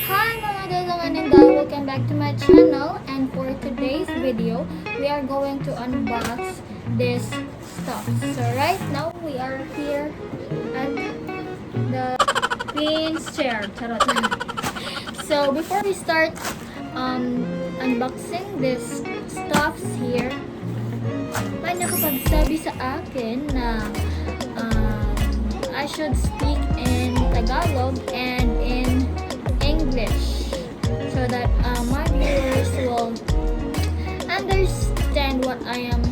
Hi mga dalangan and welcome back to my channel, and for today's video we are going to unbox this stuff. So right now we are here at the Queen's chair. Charot. So before we start unboxing this stuffs here, may nakapagsabi sa akin na I should speak in Tagalog and in English so that my viewers will understand what I am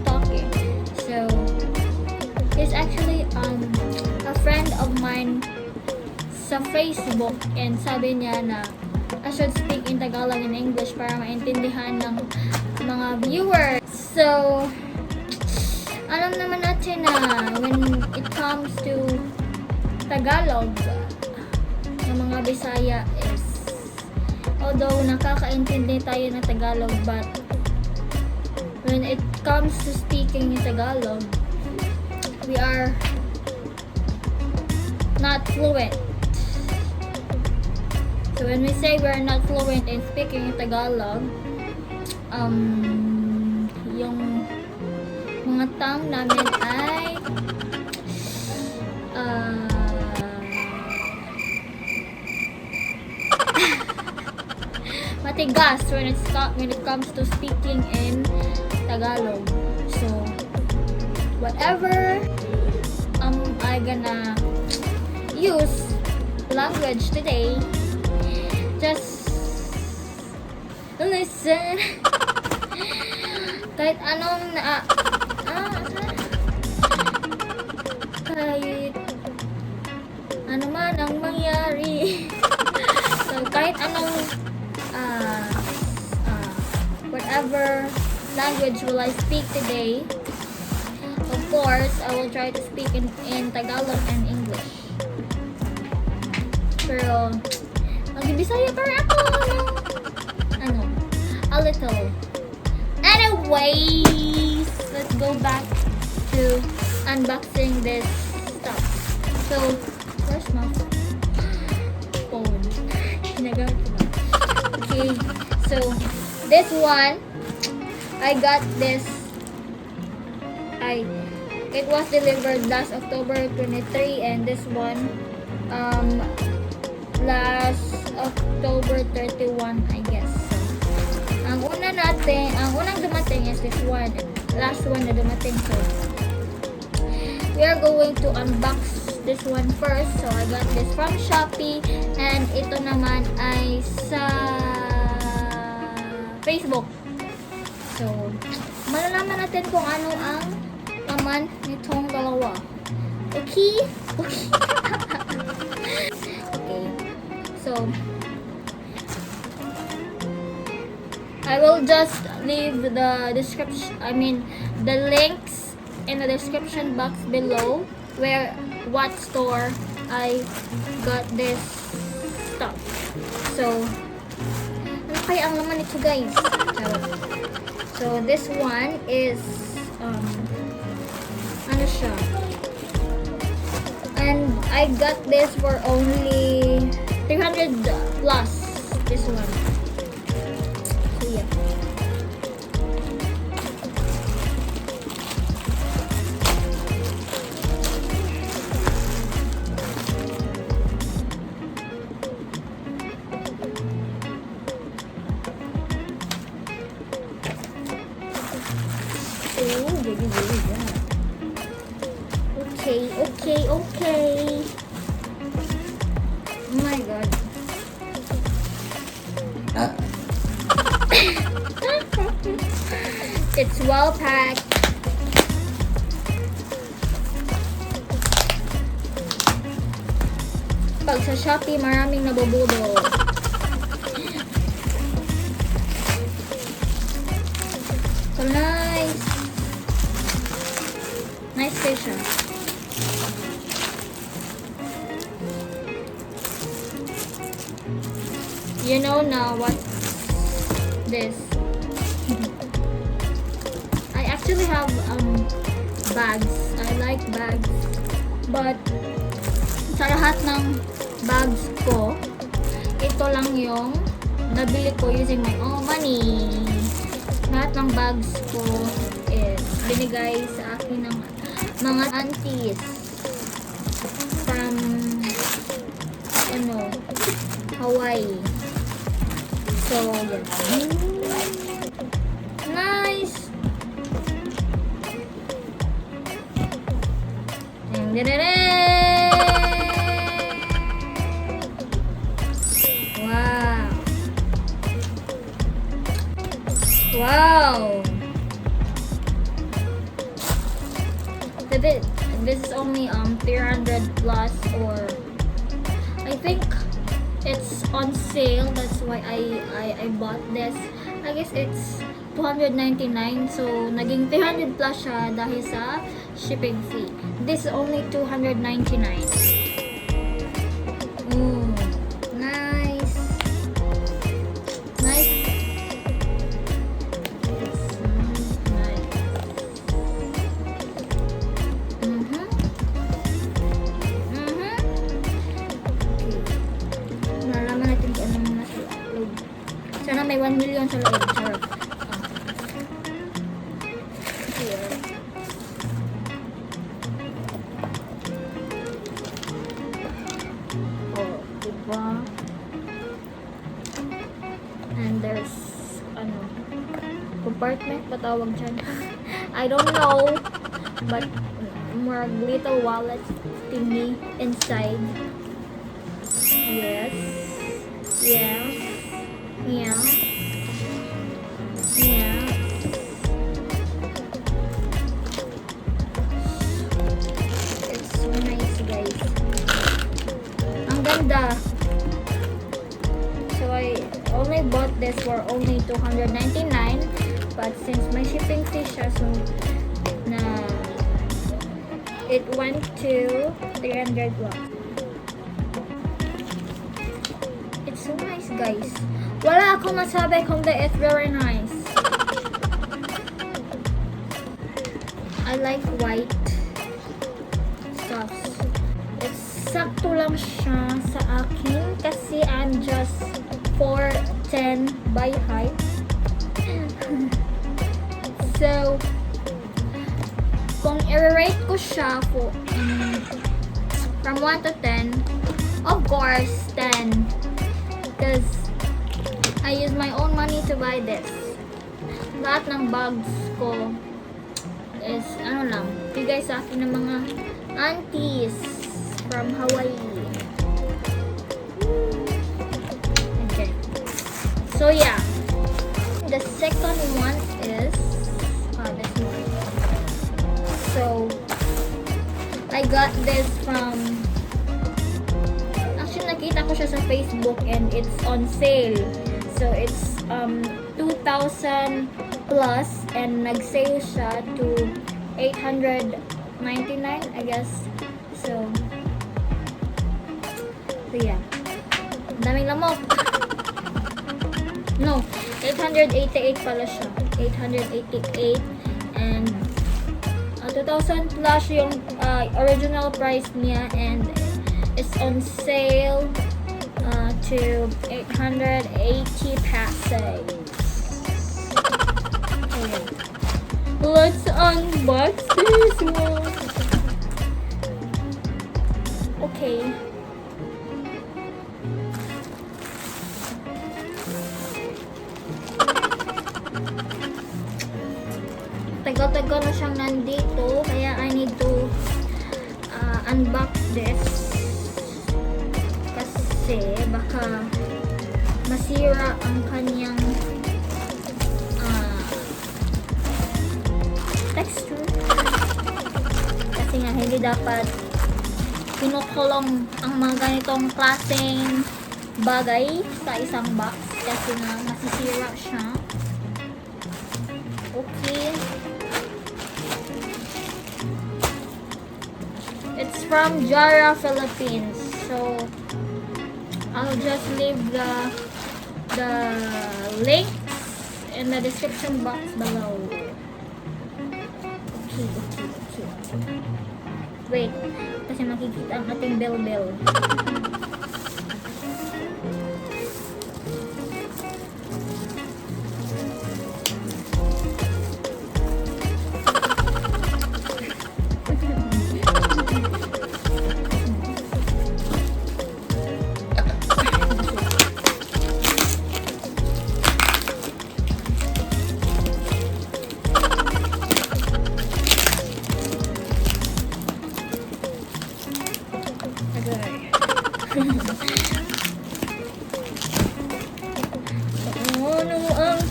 talking. So he's actually a friend of mine sa Facebook, and sabi niya na I should speak in Tagalog and English para maintindihan ng mga viewers. So alam naman natin na when it comes to Tagalog, ng mga Bisaya is, although nakakaintindi tayo ng Tagalog, but when it comes to speaking in Tagalog, we are not fluent. So when we say we are not fluent in speaking in Tagalog, yung mga tang namin ay matigas when it comes to speaking in Tagalog. So whatever I gonna use language today, just listen. Kahit anong kahit ano man ang mangyari. So kahit anong whatever language will I speak today, of course I will try to speak in Tagalog and English. Pero mag-Bisaya pa rin ako a little. Anyways, let's go back to unboxing this stuff. So where's my phone? Okay, so this one, I got this. It was delivered last October 23, and this one last October 31, I guess. So, ang unang dumating is this one, last one na dumating. So we are going to unbox this one first. So I got this from Shopee, and ito naman ay sa Facebook. So malalaman natin kung ano ang laman nitong dalawa. Okay? Okay. Okay. So I will just leave the the links in the description box below what store I got this stuff. So ano kaya ang laman nito, guys? So this one is ano siya, and I got this for only 300 plus, this one. So yeah. Okay. Oh my god. It's well packed. Pag sa Shopee, maraming nabubudol. So nice. Nice fish. You know now what's this. I actually have bags. I like bags, but sa lahat ng bags ko, it lang yung nabili ko using my own money. Lahat ng bags ko is binigay sa akin ng mga aunties from Hawaii. So, yeah. Nice! Wow! Wow! This is only 300 plus, or I think it's on sale. That's why I bought this. I guess it's 299, so naging 300 plus siya dahil sa shipping fee. This is only 299. Nice. Nice. It's nice. Nalaman natin kung ano mga sa loob. Sana may 1 million sa loob. Charot. And there's compartment ba tawag dyan? I don't know, but more little wallet thingy inside. Yes. Yeah. Yeah. Yeah. It's so nice, guys. Ang ganda. So I only bought this for only 299, but since my shipping fee siya, so it went to 300 plus. It's so nice, guys. Wala ako masabi kundi it's very nice. I like white stuffs. It's sakto lang siya sa akin kasi I'm just 4'10" by height. So, kung i-rate ko siya from 1 to 10, of course, 10. Because I use my own money to buy this. Lahat ng bags ko is, bigay sa akin ng mga aunties from Hawaii. Okay. So, yeah. The second one is this one. So, I got this from, actually nakita ko siya sa Facebook and it's on sale. So, it's 2,000 plus and nag-sale siya to 899, I guess. So yeah. Daming lamok. No, 888 pala siya. 888 and 2,000 plus yung original price niya, and it's on sale to 880 pesos. Okay. Let's unbox this one. Okay. Tagal-tagal na siyang nandito, kaya I need to unbox this kasi baka masira ang kanyang texture, kasi nga hindi dapat kinukulong ang mga ganitong klaseng bagay sa isang box kasi nga masisira siya. Okay. It's from Jara, Philippines. So I'll just leave the links in the description box below. Okay. Wait, kasi makikita ang ating bell.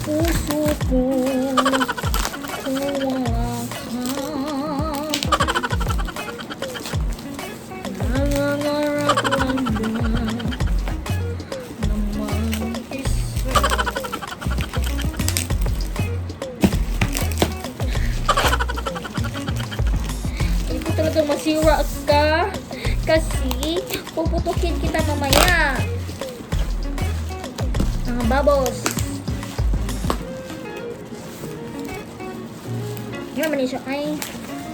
puso ko kung wala ka. Nangangarap lang ba na mag-isa? Hindi ko talaga masira ka kasi puputukin kita mamaya. Mga babos. Hindi naman siya. Ay,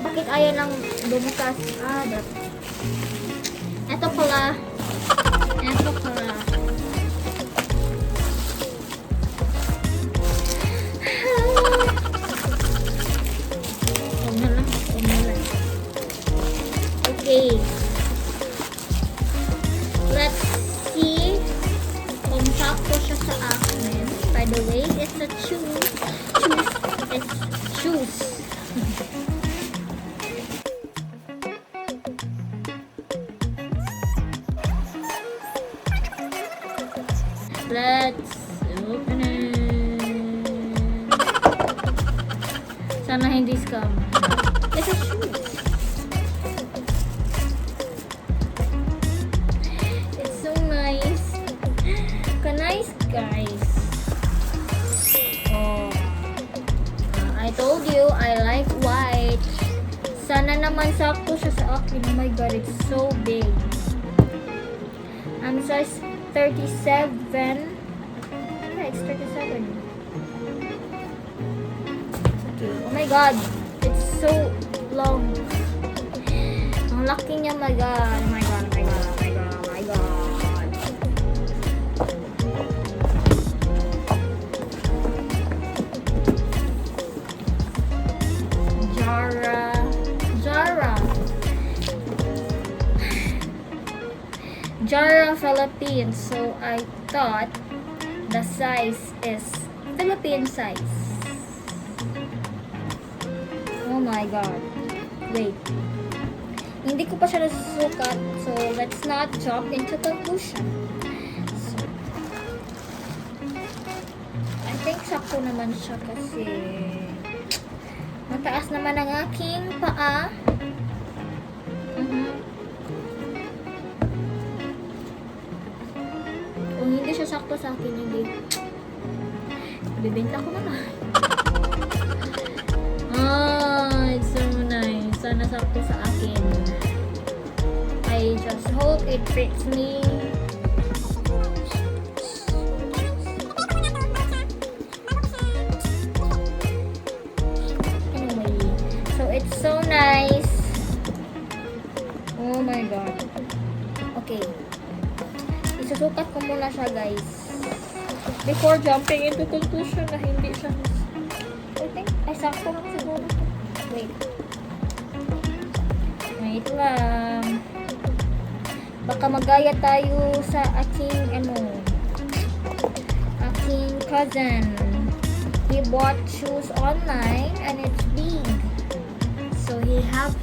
bakit ayaw nang bumukas? Ito pala. Ito pala. Huwag na lang. Okay. Let's see kung sakto siya sa akin. By the way, it's a shoes. It's shoes. Let's open it. Sana hindi scam. It's a shoes. It's so nice. Nice, guys. Oh, I told you I like white. Sana naman sakto siya sa akin. Oh my god, it's so big. I'm size 37. Yeah, it's 37. Okay. Oh my god, it's so long. Ang laki niya, my god. Oh my god, oh my god, oh my god, oh my god. Jara Philippines, so I thought the size is Philippine size. Oh my god. Wait. Hindi ko pa siya nasusukat, so let's not jump into conclusion. So, I think sakto naman siya kasi mataas naman ang aking paa. Kung hindi siya sakto sa akin, hindi. Bibenta ko naman. It's so nice. Sana sakto sa akin. I just hope it fits me. Anyway, so it's so nice. Oh my god. Okay. Isusukat ko muna siya, guys. Before jumping into conclusion na hindi siya. I think, ay sakto lang siguro. Wait. Wait lang. Baka magaya tayo sa aking, aking cousin. He bought shoes online and it's big. So he has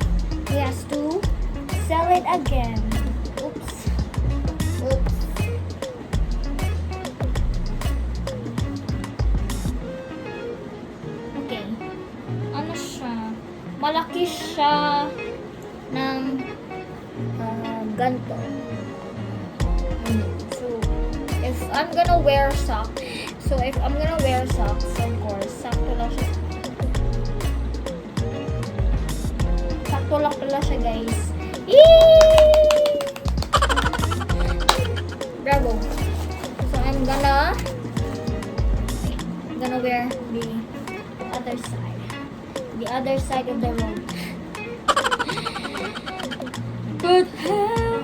to sell it again. Oops. Okay. Ano siya? Malaki siya ng ganito. So, if I'm gonna wear socks, of course, sakto lang siya. Sakto lang pala siya, guys. Yee! Bravo. So, I'm gonna wear the other side of the road. But how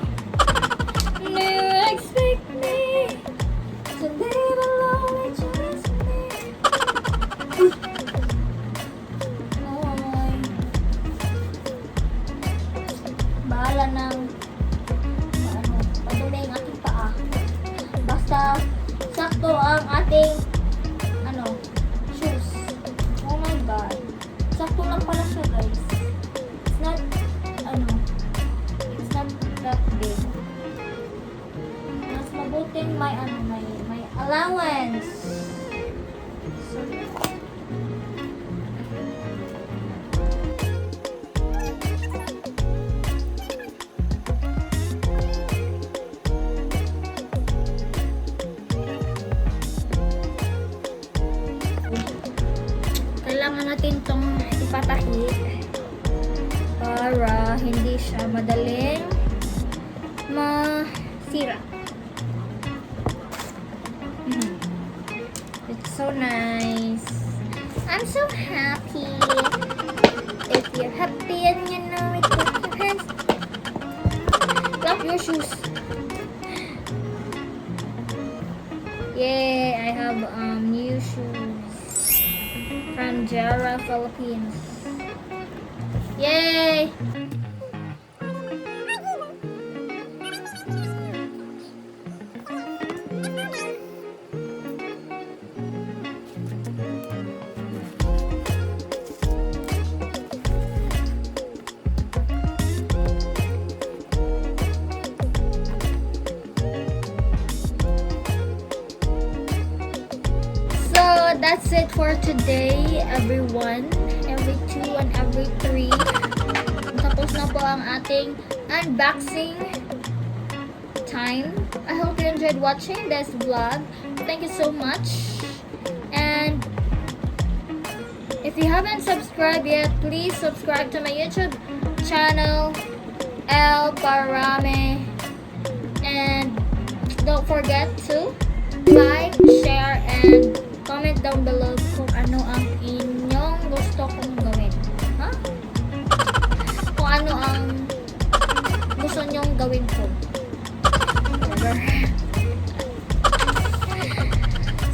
do you expect me to live alone with just me? Oy. Bahala ng padumi ang ating paa. Basta sakto ang ating shoes. Oh my god. Sakto lang pala siya, guys. It's not that big. Mas mabuting may allowance. So Kailangan natin tong ipatahi para hindi siya madaling masira. It's so nice. I'm so happy. If you're happy and you know it, clap your hands. Clap your shoes. Yay! I have new shoes from Jara, Philippines. Yay! That's it for today, everyone. Every 2 and every 3. Tapos na po ang ating unboxing time. I hope you enjoyed watching this vlog. Thank you so much. And if you haven't subscribed yet, please subscribe to my YouTube channel, Ell Parami. And don't forget to like, share, and comment down below kung ano ang inyong gusto kong gawin. Ha? Kung ano ang gusto nyong gawin ko. Whatever.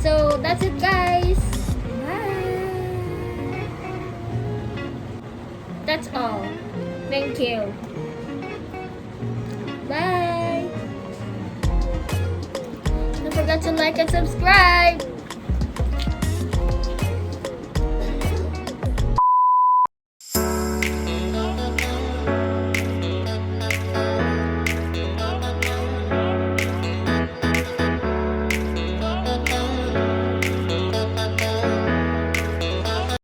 So, that's it, guys. Bye. That's all. Thank you. Bye. Don't forget to like and subscribe.